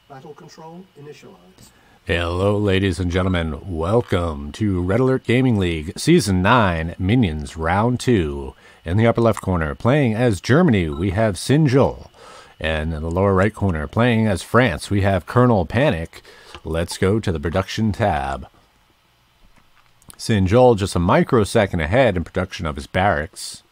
Battle control initialized. Hello, ladies and gentlemen. Welcome to Red Alert Gaming League Season 9 Minions Round 2. In the upper left corner, playing as Germany, we have SinJul. And in the lower right corner, playing as France, we have Kernal Panic. Let's go to the production tab. SinJul just a microsecond ahead in production of his barracks.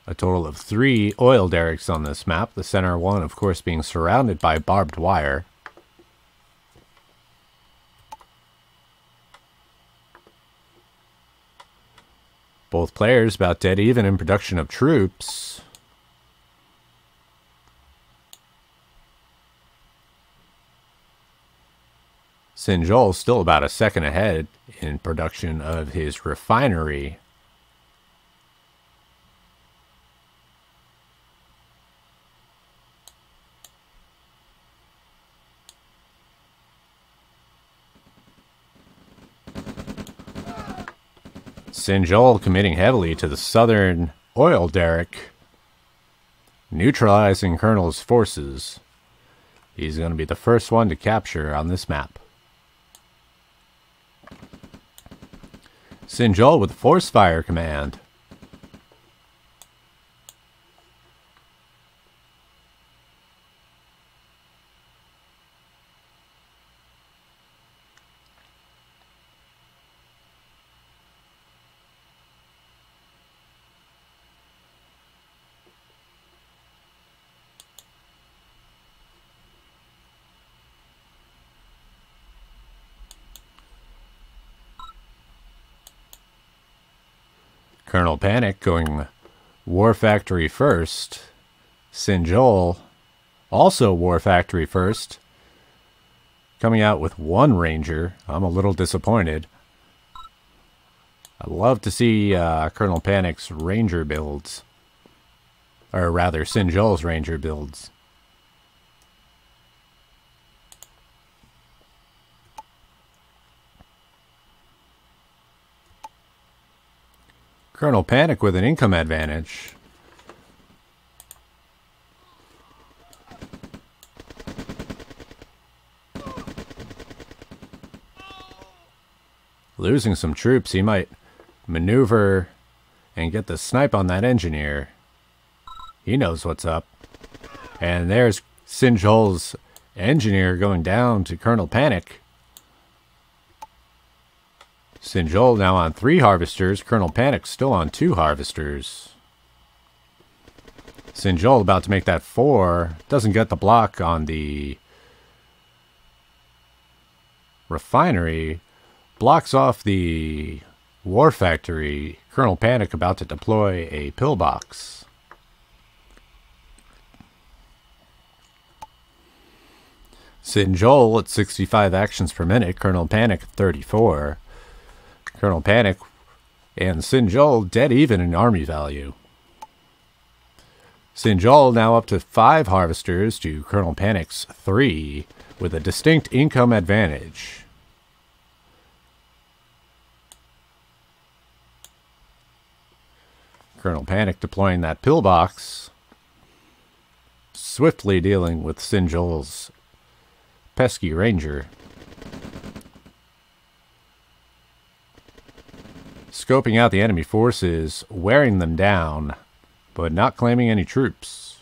A total of 3 oil derricks on this map, the center one, of course, being surrounded by barbed wire. Both players about dead even in production of troops. SinJul still about a second ahead in production of his refinery. SinJul committing heavily to the southern oil derrick, neutralizing Kernal's forces. He's going to be the first one to capture on this map. SinJul with force fire command. Kernal Panic going War Factory first. SinJul also War Factory first. Coming out with 1 Ranger. I'm a little disappointed. I'd love to see Kernal Panic's Ranger builds. Or rather, SinJul's Ranger builds. Kernal Panic with an income advantage. Losing some troops, he might maneuver and get the snipe on that engineer. He knows what's up. And there's SinJul's engineer going down to Kernal Panic. SinJul now on 3 harvesters. Kernal Panic still on 2 harvesters. SinJul about to make that 4. Doesn't get the block on the refinery. Blocks off the war factory. Kernal Panic about to deploy a pillbox. SinJul at 65 actions per minute. Kernal Panic at 34. Kernal Panic and SinJul dead even in army value. SinJul now up to 5 harvesters to Kernal Panic's 3 with a distinct income advantage. Kernal Panic deploying that pillbox, swiftly dealing with SinJul's pesky Ranger. Scoping out the enemy forces, wearing them down, but not claiming any troops.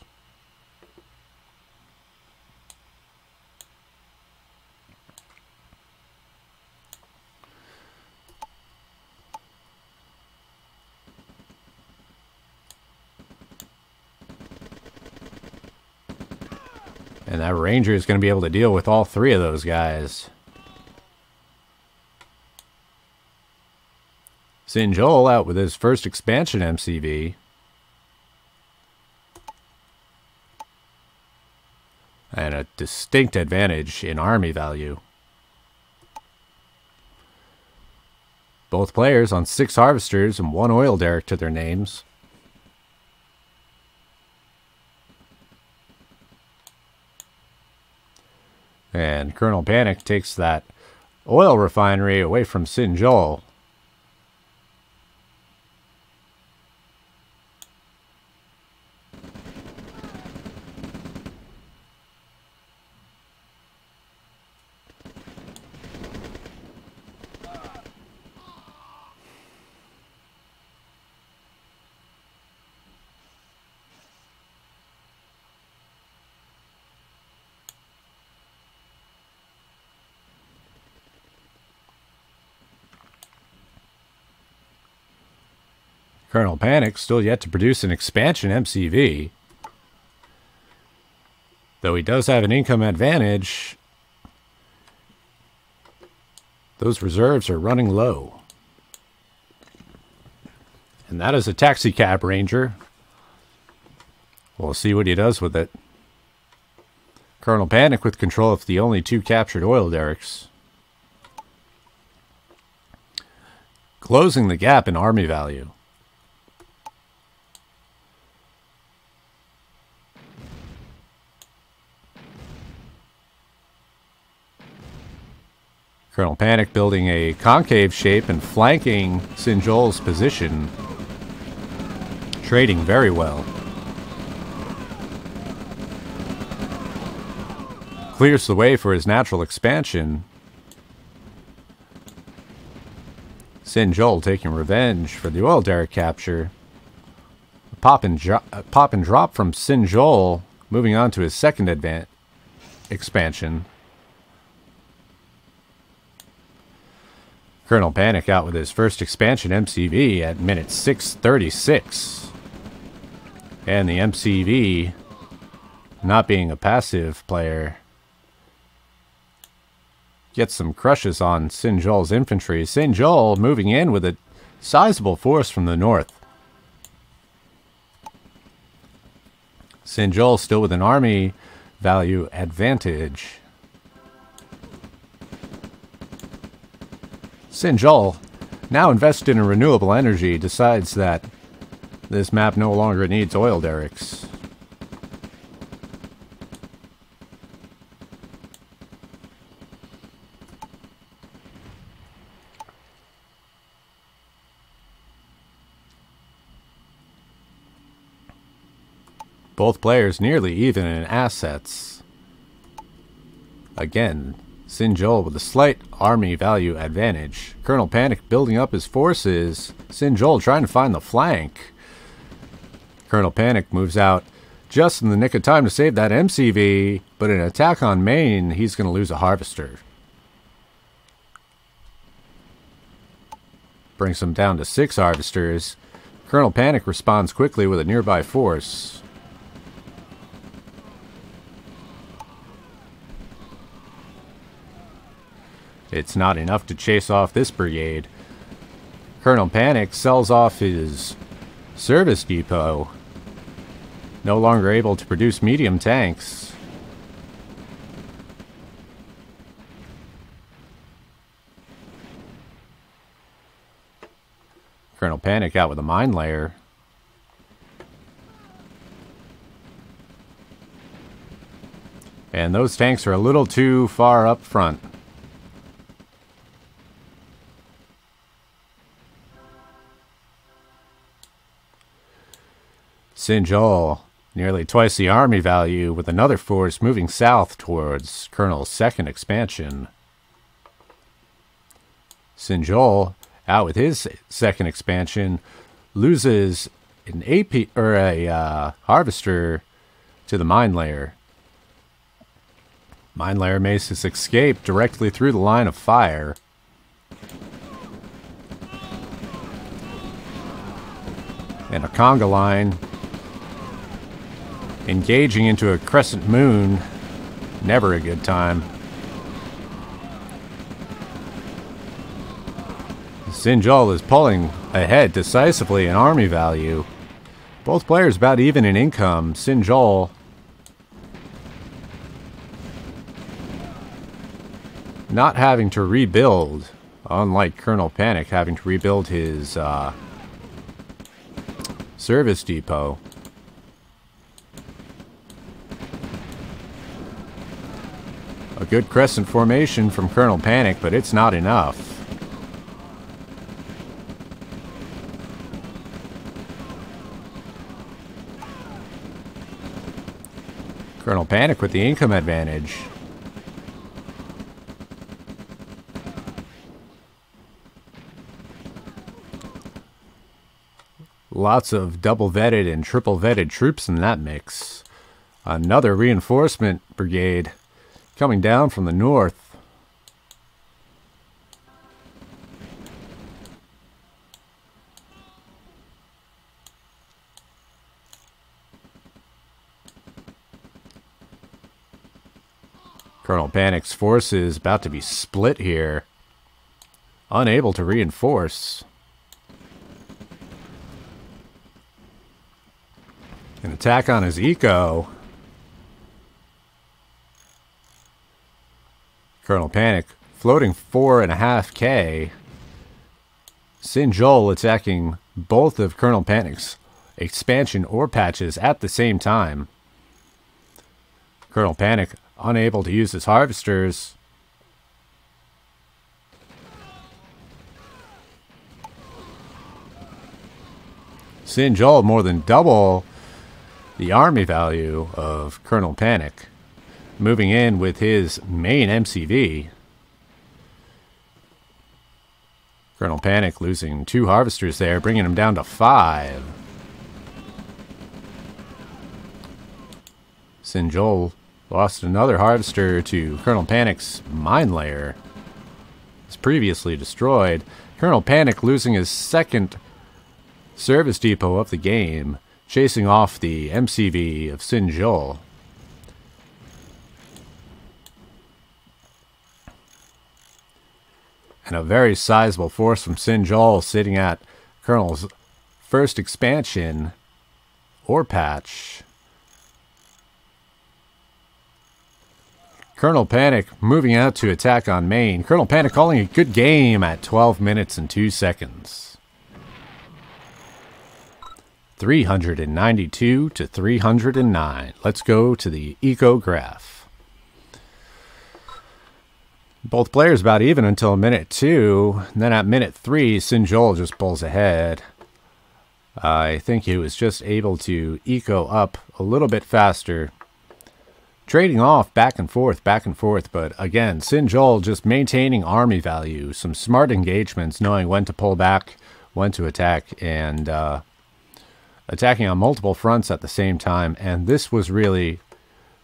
And that Ranger is going to be able to deal with all 3 of those guys. SinJul out with his first expansion MCV. And a distinct advantage in army value. Both players on 6 harvesters and 1 oil derrick to their names. And Kernal Panic takes that oil refinery away from SinJul. Kernal Panic still yet to produce an expansion MCV. Though he does have an income advantage, those reserves are running low. And that is a taxi cab ranger. We'll see what he does with it. Kernal Panic with control of the only 2 captured oil derricks. Closing the gap in army value. Kernal Panic building a concave shape and flanking SinJul's position. Trading very well. Clears the way for his natural expansion. SinJul taking revenge for the oil derrick capture. A pop and drop from SinJul, moving on to his second expansion. Kernal Panic out with his first expansion MCV at minute 6:36. And the MCV, not being a passive player, gets some crushes on SinJul's infantry. SinJul moving in with a sizable force from the north. SinJul still with an army value advantage. SinJul, now invested in renewable energy, decides that this map no longer needs oil derricks. Both players nearly even in assets. Again, SinJul with a slight army value advantage. Kernal Panic building up his forces. SinJul trying to find the flank. Kernal Panic moves out just in the nick of time to save that MCV, but an attack on main, he's going to lose a harvester. Brings him down to 6 harvesters. Kernal Panic responds quickly with a nearby force. It's not enough to chase off this brigade. Kernal Panic sells off his service depot. No longer able to produce medium tanks. Kernal Panic out with a mine layer. And those tanks are a little too far up front. SinJul, nearly twice the army value, with another force moving south towards Kernal's second expansion. SinJul, out with his second expansion, loses an harvester to the mine layer. Mine layer makes his escape directly through the line of fire. And a conga line engaging into a crescent moon, never a good time. SinJul is pulling ahead decisively in army value. Both players about even in income. SinJul not having to rebuild, unlike Kernal Panic having to rebuild his service depot. A good crescent formation from Kernal Panic, but it's not enough. Kernal Panic with the income advantage. Lots of double vetted and triple vetted troops in that mix. Another reinforcement brigade coming down from the north. Kernal Panic's forces about to be split here. Unable to reinforce. An attack on his eco. Kernal Panic floating 4.5k. SinJul attacking both of Kernal Panic's expansion ore patches at the same time. Kernal Panic unable to use his harvesters. SinJul more than double the army value of Kernal Panic, moving in with his main MCV. Kernal Panic losing 2 harvesters there, bringing him down to 5. SinJul lost another harvester to Kernal Panic's mine layer. It's previously destroyed. Kernal Panic losing his second service depot of the game, chasing off the MCV of SinJul. And a very sizable force from SinJul sitting at Kernal's first expansion ore patch. Kernal Panic moving out to attack on main. Kernal Panic calling a good game at 12 minutes and 2 seconds. 392 to 309. Let's go to the eco graph. Both players about even until minute 2. And then at minute 3, SinJul just pulls ahead. I think he was just able to eco up a little bit faster. Trading off back and forth, but again, SinJul just maintaining army value. Some smart engagements, knowing when to pull back, when to attack, and attacking on multiple fronts at the same time. And this was really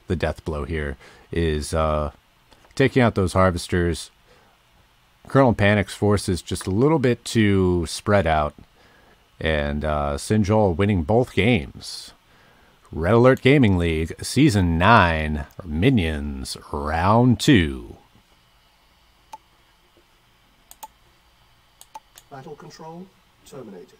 the death blow here, is taking out those harvesters. Kernal Panic's forces just a little bit too spread out, and SinJul winning both games. Red Alert Gaming League, Season 9, Minions Round 2. Battle control terminated.